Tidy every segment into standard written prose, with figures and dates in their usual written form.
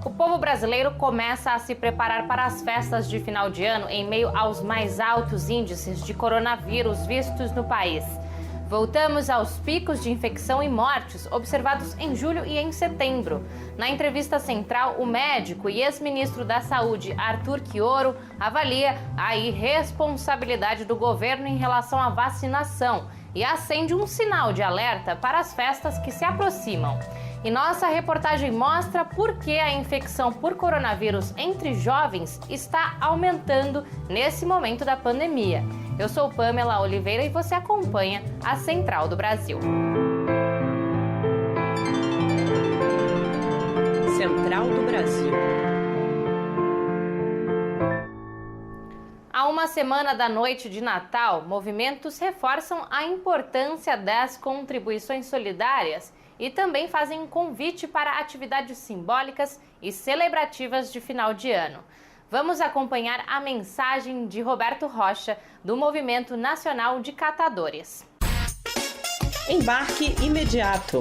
O povo brasileiro começa a se preparar para as festas de final de ano em meio aos mais altos índices de coronavírus vistos no país. Voltamos aos picos de infecção e mortes observados em julho e em setembro. Na entrevista central, o médico e ex-ministro da Saúde, Arthur Quioro, avalia a irresponsabilidade do governo em relação à vacinação e acende um sinal de alerta para as festas que se aproximam. E nossa reportagem mostra por que a infecção por coronavírus entre jovens está aumentando nesse momento da pandemia. Eu sou Pamela Oliveira e você acompanha a Central do Brasil. Central do Brasil. Há uma semana da noite de Natal, movimentos reforçam a importância das contribuições solidárias e também fazem um convite para atividades simbólicas e celebrativas de final de ano. Vamos acompanhar a mensagem de Roberto Rocha, do Movimento Nacional de Catadores. Embarque imediato.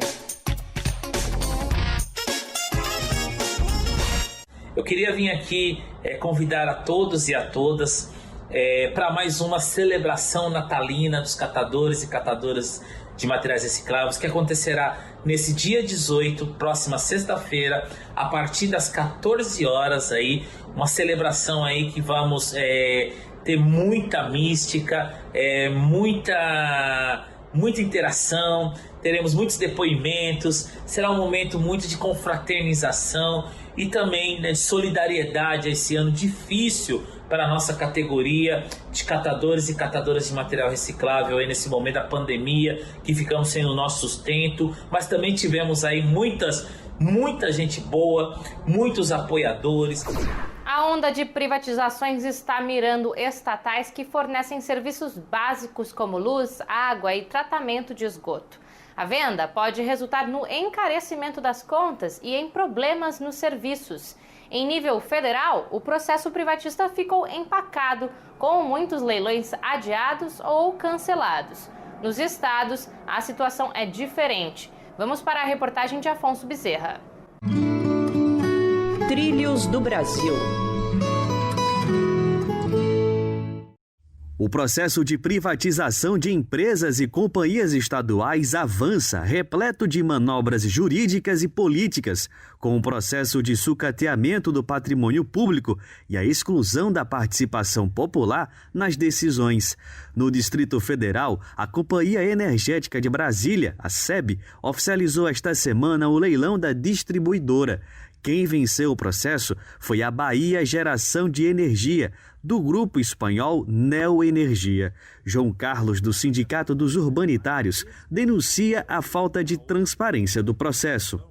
Eu queria vir aqui convidar a todos e a todas para mais uma celebração natalina dos catadores e catadoras de materiais recicláveis, que acontecerá nesse dia 18, próxima sexta-feira, a partir das 14 horas aí, uma celebração aí que vamos ter muita mística, muita interação, teremos muitos depoimentos, será um momento muito de confraternização e também de solidariedade a esse ano difícil para a nossa categoria de catadores e catadoras de material reciclável aí nesse momento da pandemia, que ficamos sem o nosso sustento, mas também tivemos aí muita gente boa, muitos apoiadores. A onda de privatizações está mirando estatais que fornecem serviços básicos como luz, água e tratamento de esgoto. A venda pode resultar no encarecimento das contas e em problemas nos serviços. Em nível federal, o processo privatista ficou empacado, com muitos leilões adiados ou cancelados. Nos estados, a situação é diferente. Vamos para a reportagem de Afonso Bezerra. Trilhos do Brasil. O processo de privatização de empresas e companhias estaduais avança, repleto de manobras jurídicas e políticas, com o processo de sucateamento do patrimônio público e a exclusão da participação popular nas decisões. No Distrito Federal, a Companhia Energética de Brasília, a SEB, oficializou esta semana o leilão da distribuidora. Quem venceu o processo foi a Bahia Geração de Energia, do grupo espanhol Neoenergia. João Carlos, do Sindicato dos Urbanitários, denuncia a falta de transparência do processo.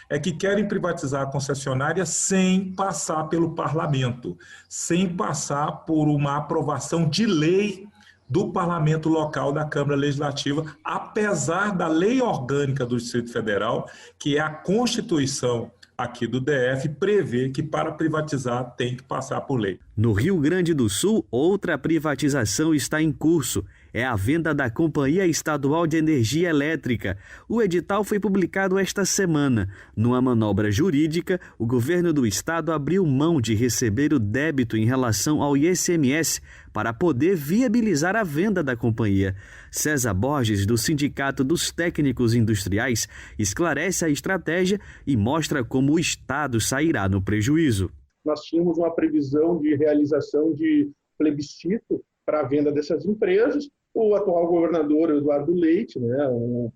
É que querem privatizar a concessionária sem passar pelo parlamento, sem passar por uma aprovação de lei do parlamento local da Câmara Legislativa, apesar da lei orgânica do Distrito Federal, que é a Constituição aqui do DF, prevê que para privatizar tem que passar por lei. No Rio Grande do Sul, outra privatização está em curso. É a venda da Companhia Estadual de Energia Elétrica. O edital foi publicado esta semana. Numa manobra jurídica, o governo do estado abriu mão de receber o débito em relação ao ICMS para poder viabilizar a venda da companhia. César Borges, do Sindicato dos Técnicos Industriais, esclarece a estratégia e mostra como o estado sairá no prejuízo. Nós tínhamos uma previsão de realização de plebiscito para a venda dessas empresas. O atual governador Eduardo Leite, o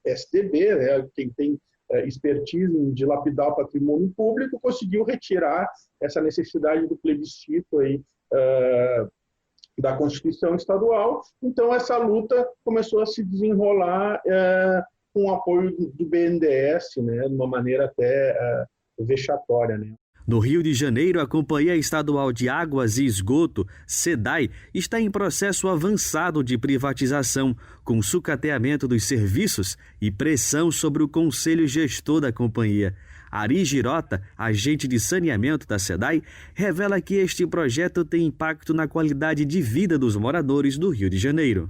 PSDB, quem tem expertise em dilapidar o patrimônio público, conseguiu retirar essa necessidade do plebiscito aí, da Constituição Estadual. Então, essa luta começou a se desenrolar com o apoio do BNDES, de uma maneira até vexatória. No Rio de Janeiro, a Companhia Estadual de Águas e Esgoto, SEDAI, está em processo avançado de privatização, com sucateamento dos serviços e pressão sobre o conselho gestor da companhia. Ari Girota, agente de saneamento da SEDAI, revela que este projeto tem impacto na qualidade de vida dos moradores do Rio de Janeiro.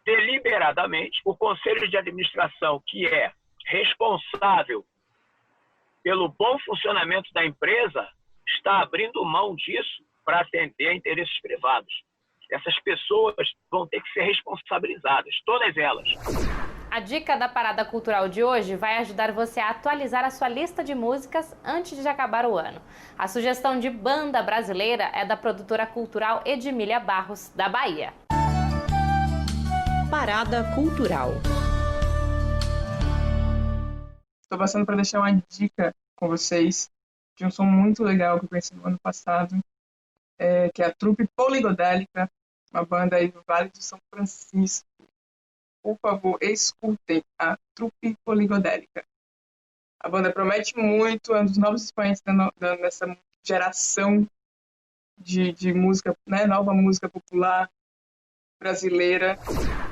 Deliberadamente, o conselho de administração, que é responsável pelo bom funcionamento da empresa, está abrindo mão disso para atender a interesses privados. Essas pessoas vão ter que ser responsabilizadas, todas elas. A dica da Parada Cultural de hoje vai ajudar você a atualizar a sua lista de músicas antes de acabar o ano. A sugestão de banda brasileira é da produtora cultural Edmília Barros, da Bahia. Parada Cultural. Estou passando para deixar uma dica com vocês de um som muito legal que eu conheci no ano passado, que é a Trupe Poligodélica, uma banda aí do Vale do São Francisco. Por favor, escutem a Trupe Poligodélica. A banda promete muito, é um dos novos expoentes nessa geração de música, né, nova música popular brasileira.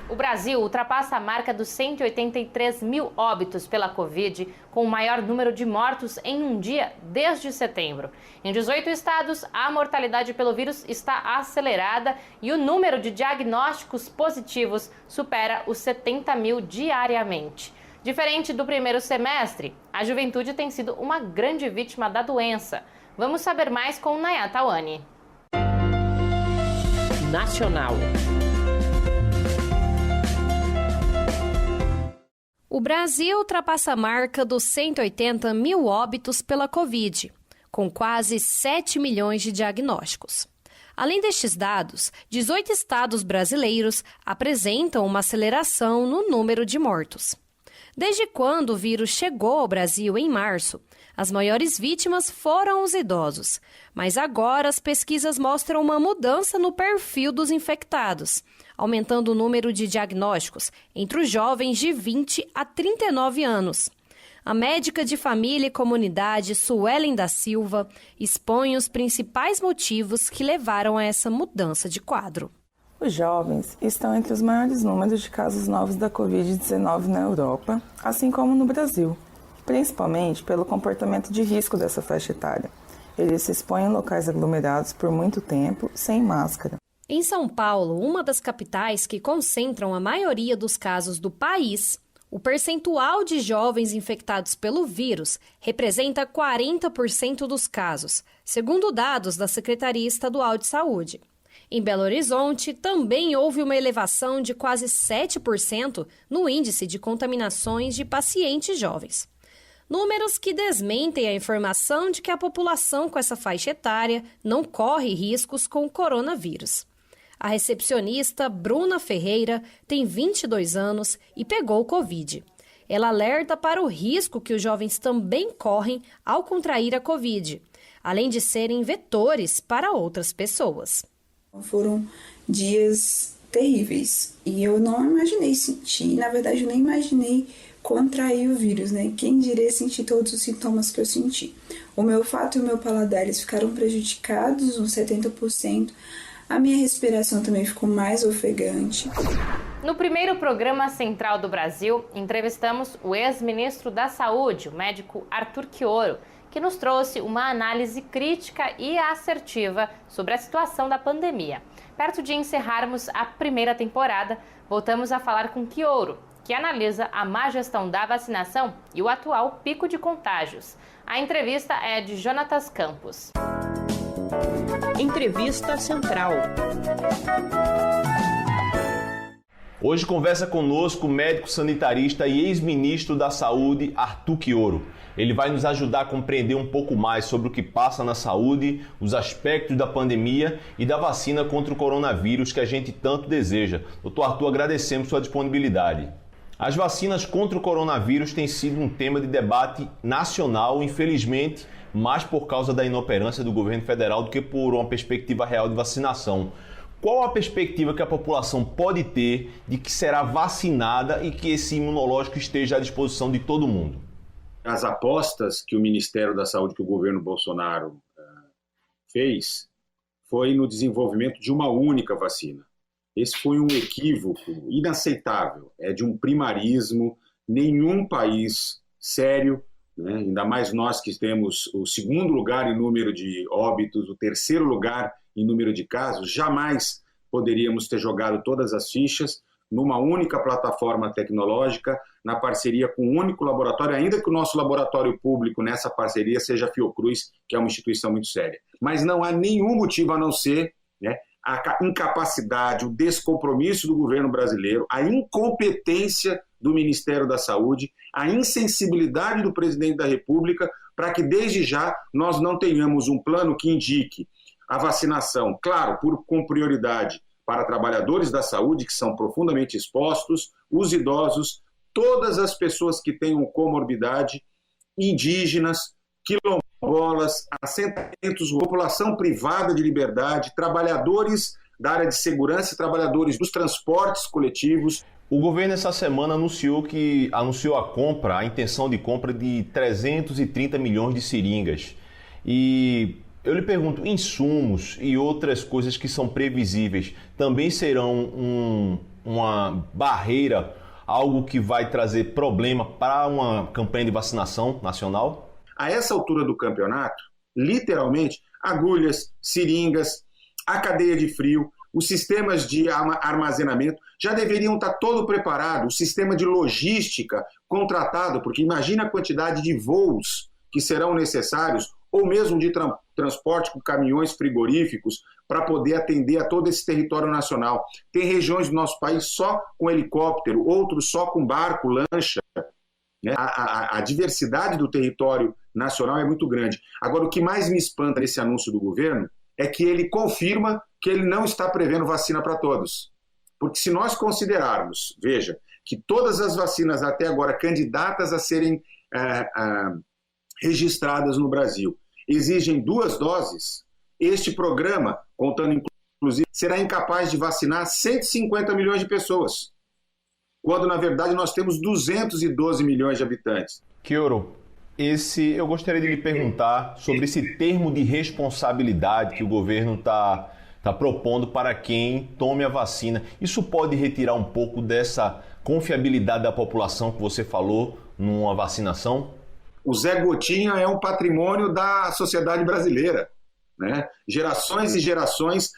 O Brasil ultrapassa a marca dos 183 mil óbitos pela Covid, com o maior número de mortos em um dia desde setembro. Em 18 estados, a mortalidade pelo vírus está acelerada e o número de diagnósticos positivos supera os 70 mil diariamente. Diferente do primeiro semestre, a juventude tem sido uma grande vítima da doença. Vamos saber mais com Nayá Tawani. Nacional. O Brasil ultrapassa a marca dos 180 mil óbitos pela Covid, com quase 7 milhões de diagnósticos. Além destes dados, 18 estados brasileiros apresentam uma aceleração no número de mortos. Desde quando o vírus chegou ao Brasil em março, as maiores vítimas foram os idosos, mas agora as pesquisas mostram uma mudança no perfil dos infectados, aumentando o número de diagnósticos entre os jovens de 20 a 39 anos. A médica de família e comunidade Suelen da Silva expõe os principais motivos que levaram a essa mudança de quadro. Os jovens estão entre os maiores números de casos novos da Covid-19 na Europa, assim como no Brasil, principalmente pelo comportamento de risco dessa faixa etária. Eles se expõem em locais aglomerados por muito tempo, sem máscara. Em São Paulo, uma das capitais que concentram a maioria dos casos do país, o percentual de jovens infectados pelo vírus representa 40% dos casos, segundo dados da Secretaria Estadual de Saúde. Em Belo Horizonte, também houve uma elevação de quase 7% no índice de contaminações de pacientes jovens. Números que desmentem a informação de que a população com essa faixa etária não corre riscos com o coronavírus. A recepcionista Bruna Ferreira tem 22 anos e pegou o Covid. Ela alerta para o risco que os jovens também correm ao contrair a Covid, além de serem vetores para outras pessoas. Foram dias terríveis e eu não imaginei sentir, na verdade eu nem imaginei contrair o vírus, né? Quem diria sentir todos os sintomas que eu senti. O meu olfato e o meu paladar eles ficaram prejudicados, uns 70%. A minha respiração também ficou mais ofegante. No primeiro programa Central do Brasil, entrevistamos o ex-ministro da Saúde, o médico Arthur Quioro, que nos trouxe uma análise crítica e assertiva sobre a situação da pandemia. Perto de encerrarmos a primeira temporada, voltamos a falar com Quioro, que analisa a má gestão da vacinação e o atual pico de contágios. A entrevista é de Jonatas Campos. Entrevista Central. Hoje conversa conosco o médico sanitarista e ex-ministro da Saúde, Arthur Quioro. Ele vai nos ajudar a compreender um pouco mais sobre o que passa na saúde, os aspectos da pandemia e da vacina contra o coronavírus que a gente tanto deseja. Doutor Arthur, agradecemos sua disponibilidade. As vacinas contra o coronavírus têm sido um tema de debate nacional, infelizmente, mais por causa da inoperância do governo federal do que por uma perspectiva real de vacinação. Qual a perspectiva que a população pode ter de que será vacinada e que esse imunológico esteja à disposição de todo mundo? As apostas que o Ministério da Saúde, que o governo Bolsonaro fez, foi no desenvolvimento de uma única vacina. Esse foi um equívoco inaceitável, é de um primarismo. Nenhum país sério, né, ainda mais nós que temos o segundo lugar em número de óbitos, o terceiro lugar em número de casos, jamais poderíamos ter jogado todas as fichas numa única plataforma tecnológica, na parceria com um único laboratório, ainda que o nosso laboratório público nessa parceria seja a Fiocruz, que é uma instituição muito séria. Mas não há nenhum motivo a não ser, né, a incapacidade, o descompromisso do governo brasileiro, a incompetência do Ministério da Saúde, a insensibilidade do presidente da República, para que desde já nós não tenhamos um plano que indique a vacinação, claro, com prioridade para trabalhadores da saúde que são profundamente expostos, os idosos, todas as pessoas que tenham comorbidade, indígenas, quilombolas, assentamentos, população privada de liberdade, trabalhadores da área de segurança e trabalhadores dos transportes coletivos. O governo essa semana anunciou a intenção de compra de 330 milhões de seringas. E eu lhe pergunto, insumos e outras coisas que são previsíveis também serão uma barreira, algo que vai trazer problema para uma campanha de vacinação nacional? A essa altura do campeonato, literalmente, agulhas, seringas, a cadeia de frio, os sistemas de armazenamento já deveriam estar todo preparado, o sistema de logística contratado, porque imagina a quantidade de voos que serão necessários, ou mesmo de transporte com caminhões frigoríficos, para poder atender a todo esse território nacional. Tem regiões do nosso país só com helicóptero, outros só com barco, lancha. Né? A diversidade do território nacional é muito grande. Agora, o que mais me espanta nesse anúncio do governo é que ele confirma que ele não está prevendo vacina para todos. Porque se nós considerarmos, veja, que todas as vacinas até agora candidatas a serem registradas no Brasil exigem 2 doses, este programa, contando inclusive, será incapaz de vacinar 150 milhões de pessoas, quando na verdade nós temos 212 milhões de habitantes. Quioro, eu gostaria de lhe perguntar sobre esse termo de responsabilidade que o governo está propondo para quem tome a vacina. Isso pode retirar um pouco dessa confiabilidade da população que você falou numa vacinação? O Zé Gotinha é um patrimônio da sociedade brasileira, né? Gerações e gerações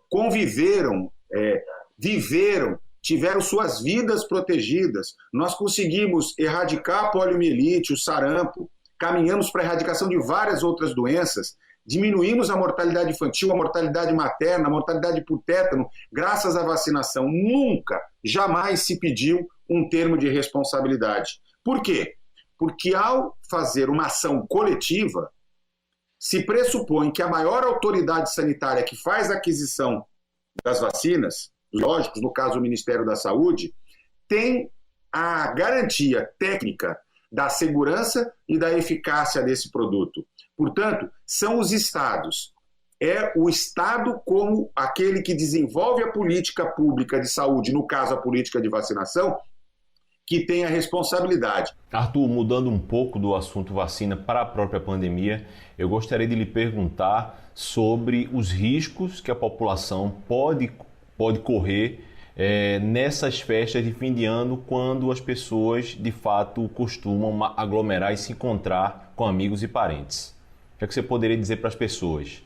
conviveram, viveram, tiveram suas vidas protegidas. Nós conseguimos erradicar a poliomielite, o sarampo, caminhamos para a erradicação de várias outras doenças, diminuímos a mortalidade infantil, a mortalidade materna, a mortalidade por tétano, graças à vacinação. Nunca, jamais se pediu um termo de responsabilidade. Por quê? Porque ao fazer uma ação coletiva, se pressupõe que a maior autoridade sanitária que faz a aquisição das vacinas, lógico, no caso o Ministério da Saúde, tem a garantia técnica da segurança e da eficácia desse produto. Portanto, são os estados. É o Estado como aquele que desenvolve a política pública de saúde, no caso a política de vacinação, que tem a responsabilidade. Arthur, mudando um pouco do assunto vacina para a própria pandemia, eu gostaria de lhe perguntar sobre os riscos que a população pode correr nessas festas de fim de ano, quando as pessoas, de fato, costumam aglomerar e se encontrar com amigos e parentes. O que é que você poderia dizer para as pessoas?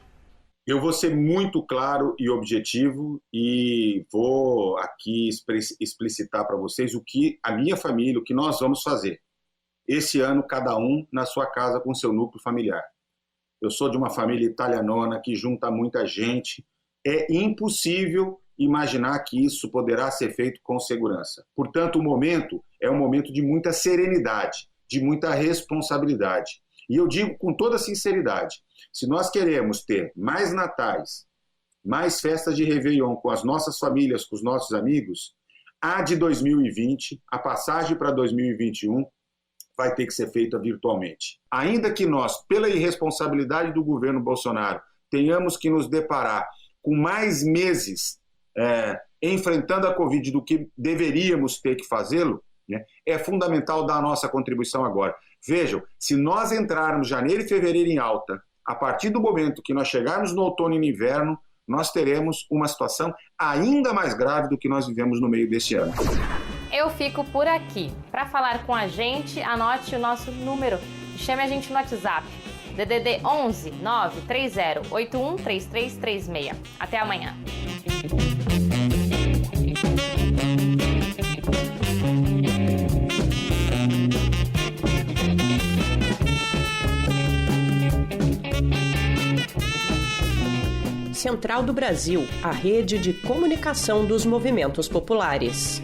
Eu vou ser muito claro e objetivo e vou aqui explicitar para vocês o que a minha família, o que nós vamos fazer. Esse ano, cada um na sua casa com seu núcleo familiar. Eu sou de uma família italianona que junta muita gente. É impossível imaginar que isso poderá ser feito com segurança. Portanto, o momento é um momento de muita serenidade, de muita responsabilidade. E eu digo com toda sinceridade, se nós queremos ter mais natais, mais festas de Réveillon com as nossas famílias, com os nossos amigos, a de 2020, a passagem para 2021, vai ter que ser feita virtualmente. Ainda que nós, pela irresponsabilidade do governo Bolsonaro, tenhamos que nos deparar com mais meses enfrentando a Covid do que deveríamos ter que fazê-lo, né, é fundamental dar a nossa contribuição agora. Vejam, se nós entrarmos janeiro e fevereiro em alta, a partir do momento que nós chegarmos no outono e no inverno, nós teremos uma situação ainda mais grave do que nós vivemos no meio deste ano. Eu fico por aqui. Para falar com a gente, anote o nosso número e chame a gente no WhatsApp. DDD 11 930 81 3336. Até amanhã. Central do Brasil, a rede de comunicação dos movimentos populares.